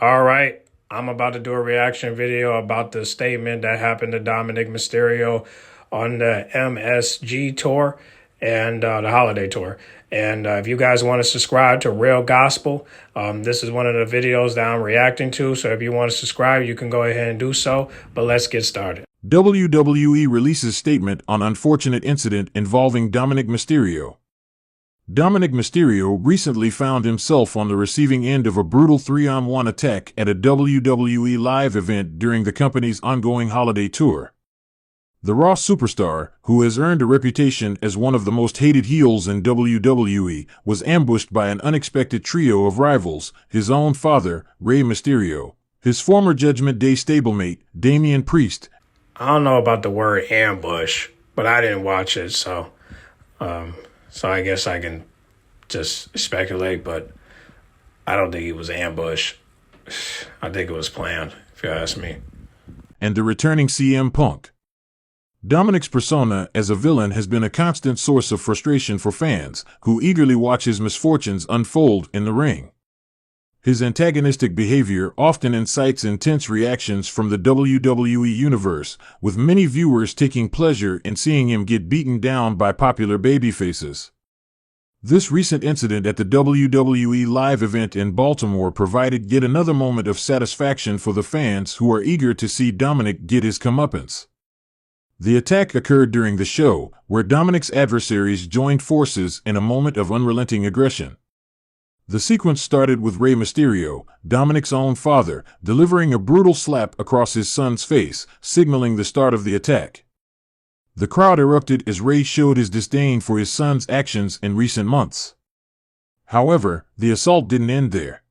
All right, I'm about to do a reaction video about the statement that happened to Dominik Mysterio on the MSG tour and the holiday tour. And if you guys want to subscribe to Real Gospel, this is one of the videos that I'm reacting to. So if you want to subscribe, you can go ahead and do so. But let's get started. WWE releases statement on unfortunate incident involving Dominik Mysterio. Dominik Mysterio recently found himself on the receiving end of a brutal 3-on-1 attack at a WWE live event during the company's ongoing holiday tour. The Raw superstar, who has earned a reputation as one of the most hated heels in WWE, was ambushed by an unexpected trio of rivals: his own father, Rey Mysterio, his former Judgment Day stablemate, Damian Priest. I don't know about the word ambush, but I didn't watch it, so I guess I can just speculate, but I don't think it was ambush. I think it was planned, if you ask me. And the returning CM Punk. Dominik's persona as a villain has been a constant source of frustration for fans, who eagerly watch his misfortunes unfold in the ring. His antagonistic behavior often incites intense reactions from the WWE universe, with many viewers taking pleasure in seeing him get beaten down by popular babyfaces. This recent incident at the WWE live event in Baltimore provided yet another moment of satisfaction for the fans who are eager to see Dominik get his comeuppance. The attack occurred during the show, where Dominik's adversaries joined forces in a moment of unrelenting aggression. The sequence started with Rey Mysterio, Dominik's own father, delivering a brutal slap across his son's face, signaling the start of the attack. The crowd erupted as Rey showed his disdain for his son's actions in recent months. However, the assault didn't end there.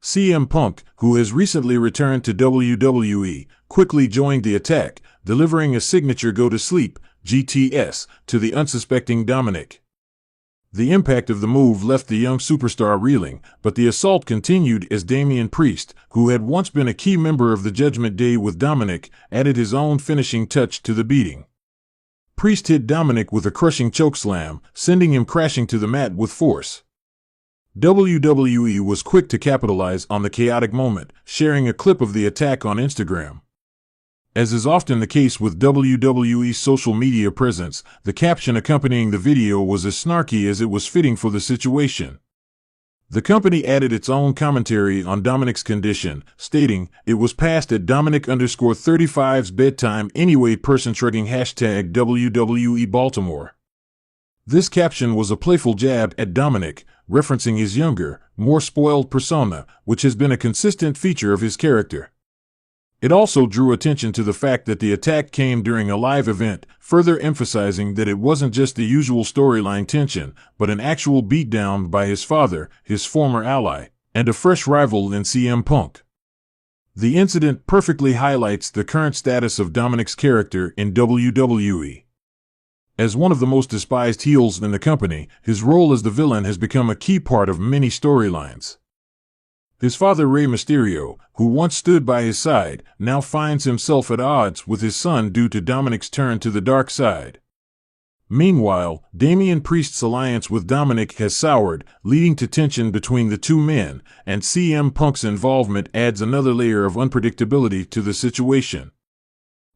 CM Punk, who has recently returned to WWE, quickly joined the attack, delivering a signature go-to-sleep, GTS, to the unsuspecting Dominik. The impact of the move left the young superstar reeling, but the assault continued as Damian Priest, who had once been a key member of the Judgment Day with Dominik, added his own finishing touch to the beating. Priest hit Dominik with a crushing chokeslam, sending him crashing to the mat with force. WWE was quick to capitalize on the chaotic moment, sharing a clip of the attack on Instagram. As is often the case with WWE's social media presence, the caption accompanying the video was as snarky as it was fitting for the situation. The company added its own commentary on Dominik's condition, stating, "It was passed at Dominik_35's bedtime anyway, person shrugging #WWE Baltimore." This caption was a playful jab at Dominik, referencing his younger, more spoiled persona, which has been a consistent feature of his character. It also drew attention to the fact that the attack came during a live event, further emphasizing that it wasn't just the usual storyline tension, but an actual beatdown by his father, his former ally, and a fresh rival in CM Punk. The incident perfectly highlights the current status of Dominik's character in WWE. As one of the most despised heels in the company, his role as the villain has become a key part of many storylines. His father, Rey Mysterio, who once stood by his side, now finds himself at odds with his son due to Dominik's turn to the dark side. Meanwhile, Damian Priest's alliance with Dominik has soured, leading to tension between the two men, and CM Punk's involvement adds another layer of unpredictability to the situation.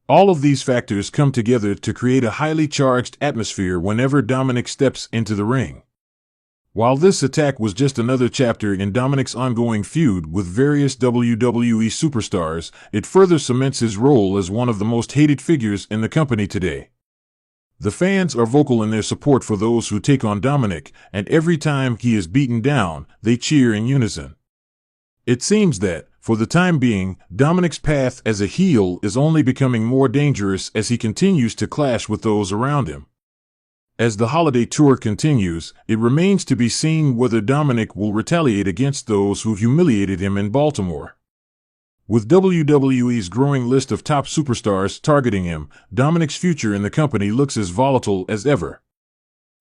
All of these factors come together to create a highly charged atmosphere whenever Dominik steps into the ring. While this attack was just another chapter in Dominik's ongoing feud with various WWE superstars, it further cements his role as one of the most hated figures in the company today. The fans are vocal in their support for those who take on Dominik, and every time he is beaten down, they cheer in unison. It seems that, for the time being, Dominik's path as a heel is only becoming more dangerous as he continues to clash with those around him. As the holiday tour continues, it remains to be seen whether Dominik will retaliate against those who humiliated him in Baltimore. With WWE's growing list of top superstars targeting him, Dominik's future in the company looks as volatile as ever.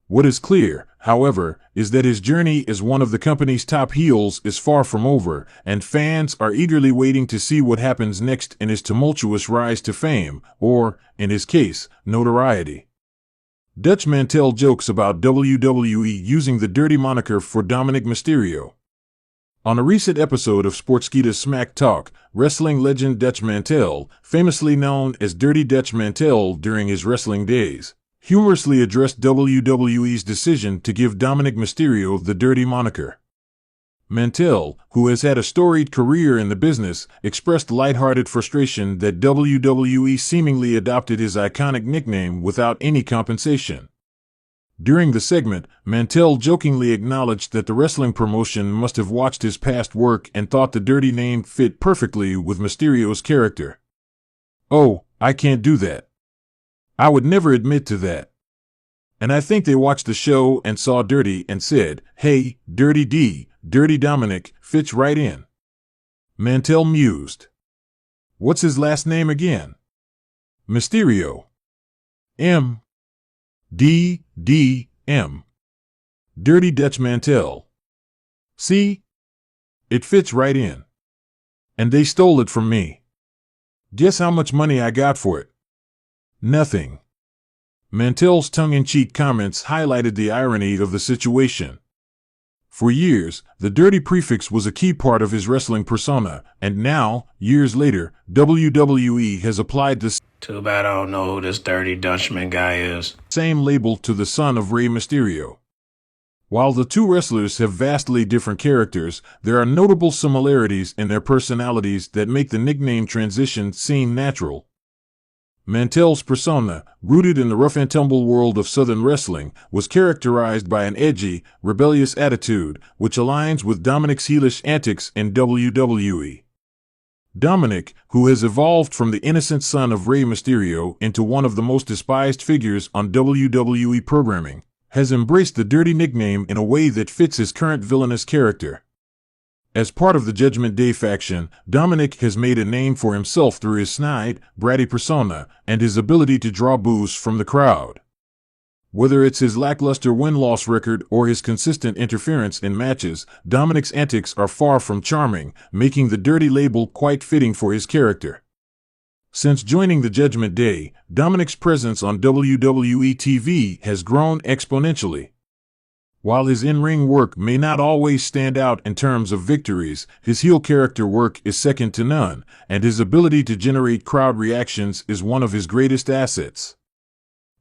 What is clear, however, is that his journey as one of the company's top heels is far from over, and fans are eagerly waiting to see what happens next in his tumultuous rise to fame, or, in his case, notoriety. Dutchmen tell jokes about WWE using the dirty moniker for Dominik Mysterio. On a recent episode of Sportskeeda Smack Talk, wrestling legend Dutch Mantel, famously known as Dirty Dutch Mantel during his wrestling days, humorously addressed WWE's decision to give Dominik Mysterio the Dirty moniker. Mantel, who has had a storied career in the business, expressed lighthearted frustration that WWE seemingly adopted his iconic nickname without any compensation. During the segment, Mantel jokingly acknowledged that the wrestling promotion must have watched his past work and thought the dirty name fit perfectly with Mysterio's character. "Oh, I can't do that. I would never admit to that. And I think they watched the show and saw Dirty and said, 'Hey, Dirty D, Dirty Dominik, fits right in.'" Mantel mused. "What's his last name again?" "Mysterio. M-D-D-M. Dirty Dutch Mantel. See? It fits right in. And they stole it from me. Guess how much money I got for it?" "Nothing." Mantel's tongue-in-cheek comments highlighted the irony of the situation. For years, the dirty prefix was a key part of his wrestling persona, and now, years later, WWE has applied the Too bad I don't know who this Dirty Dutchman guy is. same label to the son of Rey Mysterio. While the two wrestlers have vastly different characters, there are notable similarities in their personalities that make the nickname transition seem natural. Mantel's persona, rooted in the rough-and-tumble world of Southern wrestling, was characterized by an edgy, rebellious attitude, which aligns with Dominik's heelish antics in WWE. Dominik, who has evolved from the innocent son of Rey Mysterio into one of the most despised figures on WWE programming, has embraced the dirty nickname in a way that fits his current villainous character. As part of the Judgment Day faction, Dominik has made a name for himself through his snide, bratty persona and his ability to draw boos from the crowd. Whether it's his lackluster win-loss record or his consistent interference in matches, Dominik's antics are far from charming, making the dirty label quite fitting for his character. Since joining the Judgment Day, Dominik's presence on WWE TV has grown exponentially. While his in-ring work may not always stand out in terms of victories, his heel character work is second to none, and his ability to generate crowd reactions is one of his greatest assets.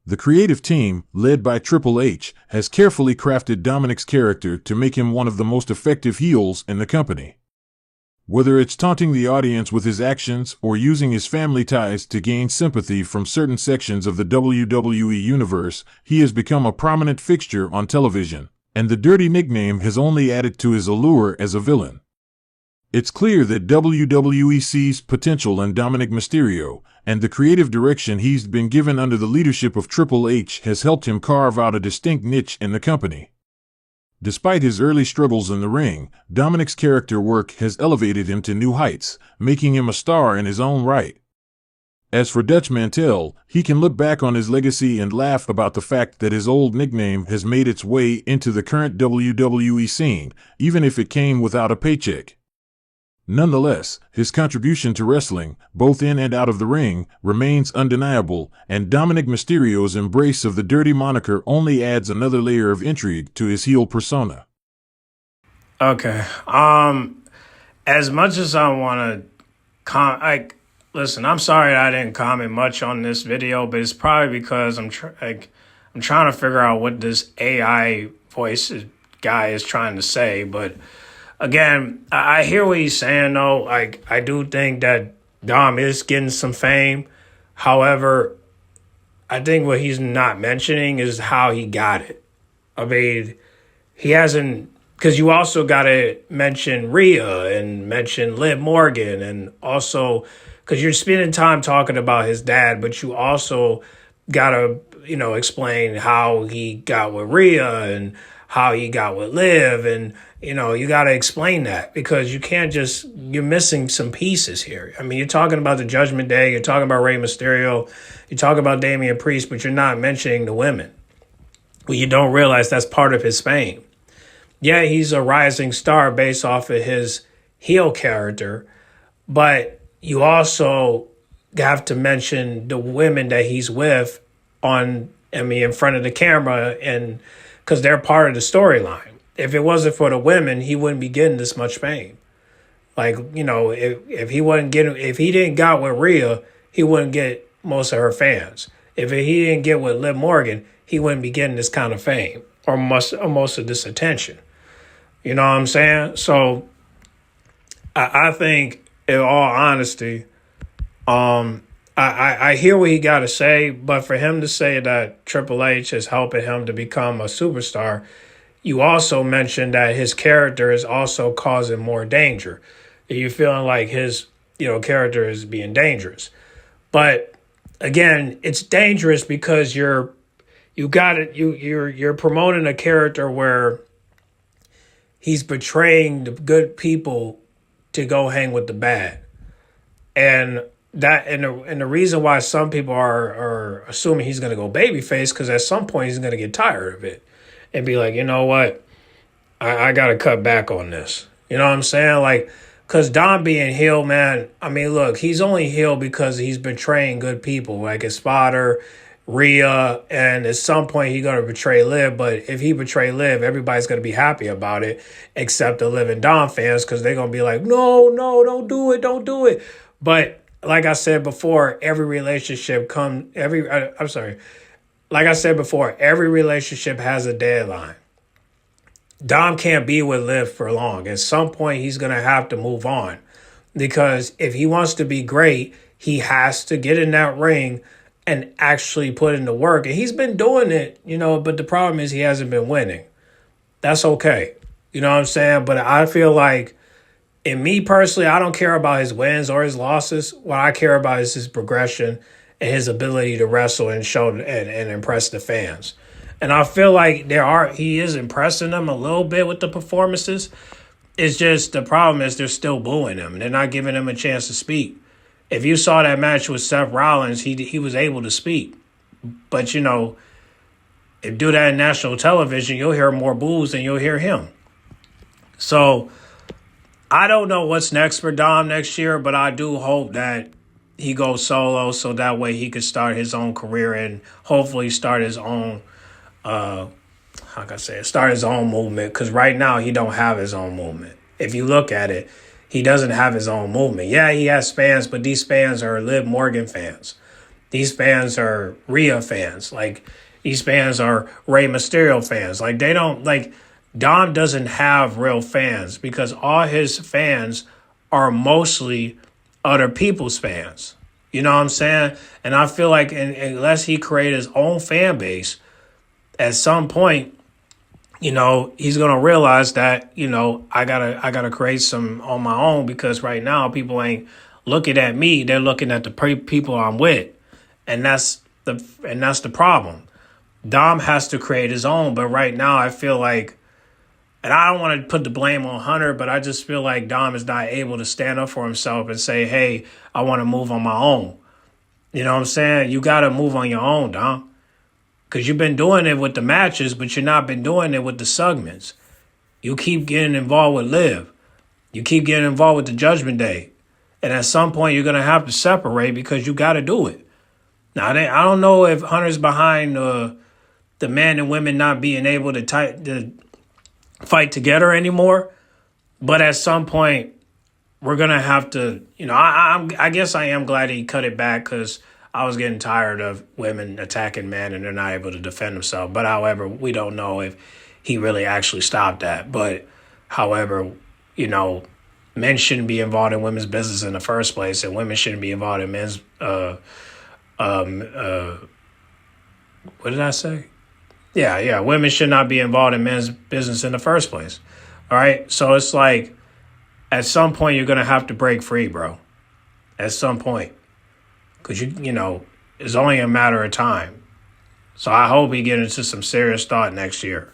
The creative team, led by Triple H, has carefully crafted Dominik's character to make him one of the most effective heels in the company. Whether it's taunting the audience with his actions or using his family ties to gain sympathy from certain sections of the WWE universe, he has become a prominent fixture on television, and the dirty nickname has only added to his allure as a villain. It's clear that WWE sees potential in Dominik Mysterio, and the creative direction he's been given under the leadership of Triple H has helped him carve out a distinct niche in the company. Despite his early struggles in the ring, Dominik's character work has elevated him to new heights, making him a star in his own right. As for Dutch Mantel, he can look back on his legacy and laugh about the fact that his old nickname has made its way into the current WWE scene, even if it came without a paycheck. Nonetheless, his contribution to wrestling, both in and out of the ring, remains undeniable, and Dominik Mysterio's embrace of the dirty moniker only adds another layer of intrigue to his heel persona. Okay. As much as I want to listen, I'm sorry I didn't comment much on this video, but it's probably because I'm trying to figure out what this AI voice guy is trying to say, but again, I hear what he's saying, though. I do think that Dom is getting some fame. However, I think what he's not mentioning is how he got it. I mean, he hasn't, because you also got to mention Rhea and mention Liv Morgan, and also, because you're spending time talking about his dad, but you also got to, explain how he got with Rhea and how he got with Liv, and you got to explain that, because you can't you're missing some pieces here. I mean, you're talking about the Judgment Day, you're talking about Rey Mysterio, you're talking about Damian Priest, but you're not mentioning the women. Well, you don't realize that's part of his fame. Yeah, he's a rising star based off of his heel character, but you also have to mention the women that he's with in front of the camera, and because they're part of the storyline. if it wasn't for the women, he wouldn't be getting this much fame. Like, if he didn't got with Rhea, he wouldn't get most of her fans. If he didn't get with Liv Morgan, he wouldn't be getting this kind of fame or most of this attention. You know what I'm saying? So I think, in all honesty, I hear what he got to say, but for him to say that Triple H is helping him to become a superstar, you also mentioned that his character is also causing more danger. You're feeling like his, character is being dangerous. But again, it's dangerous because you're promoting a character where he's betraying the good people to go hang with the bad. And the reason why some people are assuming he's going to go babyface, because at some point he's going to get tired of it and be like, you know what, I got to cut back on this. You know what I'm saying? Like, because Dom being heel, man, I mean, look, he's only heel because he's betraying good people, like his father, Rhea, and at some point he's going to betray Liv. But if he betray Liv, everybody's going to be happy about it, except the Liv and Dom fans, because they're going to be like, no, don't do it. But like I said before, every relationship has a deadline. Dom can't be with Liv for long. At some point, he's going to have to move on, because if he wants to be great, he has to get in that ring and actually put in the work. And he's been doing it, but the problem is he hasn't been winning. That's okay. You know what I'm saying? But I feel like, in me personally, I don't care about his wins or his losses. What I care about is his progression and his ability to wrestle and show and impress the fans. And I feel like he is impressing them a little bit with the performances. It's just the problem is they're still booing him. They're not giving him a chance to speak. If you saw that match with Seth Rollins, he was able to speak. But, if you do that in national television, you'll hear more boos than you'll hear him. So I don't know what's next for Dom next year, but I do hope that he goes solo so that way he could start his own career and hopefully start his own start his own movement, because right now he don't have his own movement. If you look at it, he doesn't have his own movement. Yeah, he has fans, but these fans are Liv Morgan fans. These fans are Rhea fans. Like, these fans are Rey Mysterio fans. Like, they don't, like, Dom doesn't have real fans because all his fans are mostly other people's fans. You know what I'm saying? And I feel like unless he create his own fan base, at some point, he's going to realize that, I gotta create some on my own, because right now people ain't looking at me. They're looking at the people I'm with. And that's the problem. Dom has to create his own. But right now I feel like, and I don't want to put the blame on Hunter, but I just feel like Dom is not able to stand up for himself and say, hey, I want to move on my own. You know what I'm saying? You got to move on your own, Dom. Because you've been doing it with the matches, but you've not been doing it with the segments. You keep getting involved with Liv. You keep getting involved with the Judgment Day. And at some point, you're going to have to separate because you got to do it. Now, I don't know if Hunter's behind the men and women not being able to fight together anymore. But at some point, we're going to have to, I guess I am glad he cut it back, because I was getting tired of women attacking men and they're not able to defend themselves. But however, we don't know if he really actually stopped that. But however, men shouldn't be involved in women's business in the first place, and women shouldn't be involved in men's, what did I say? Yeah. Women should not be involved in men's business in the first place. All right. So it's like, at some point, you're going to have to break free, bro. At some point. Because, it's only a matter of time. So I hope he gets into some serious thought next year.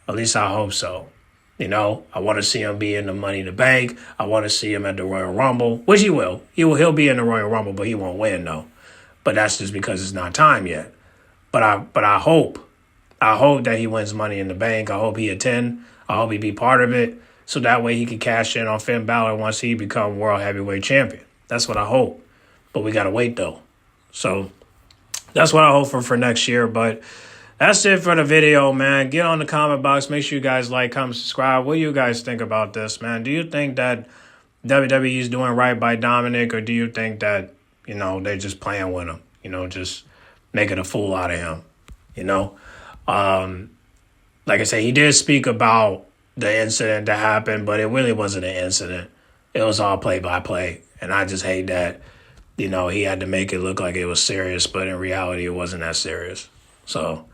At least I hope so. I want to see him be in the Money in the Bank. I want to see him at the Royal Rumble, which he will. He'll be in the Royal Rumble, but he won't win, though. But that's just because it's not time yet. But I hope that he wins Money in the Bank. I hope he attend. I hope he be part of it, so that way he can cash in on Finn Balor once he become World Heavyweight Champion. That's what I hope. But we got to wait, though. So that's what I hope for next year. But That's it for the video, man. Get on the comment box. Make sure you guys like, comment, subscribe. What do you guys think about this, man? Do you think that WWE is doing right by Dominik, or do you think that, they're just playing with him, just making a fool out of him, Like I said, he did speak about the incident that happened, but it really wasn't an incident. It was all play-by-play, and I just hate that, he had to make it look like it was serious, but in reality, it wasn't that serious. So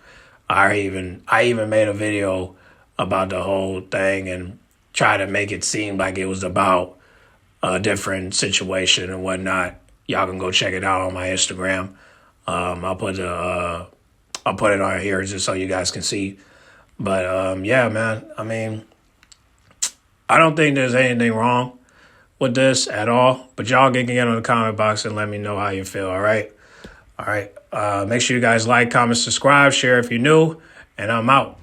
I even made a video about the whole thing and try to make it seem like it was about a different situation and whatnot. Y'all can go check it out on my Instagram. I'll put it on here just so you guys can see. But yeah, man. I mean, I don't think there's anything wrong with this at all. But y'all can get on the comment box and let me know how you feel. All right. Make sure you guys like, comment, subscribe, share if you're new, and I'm out.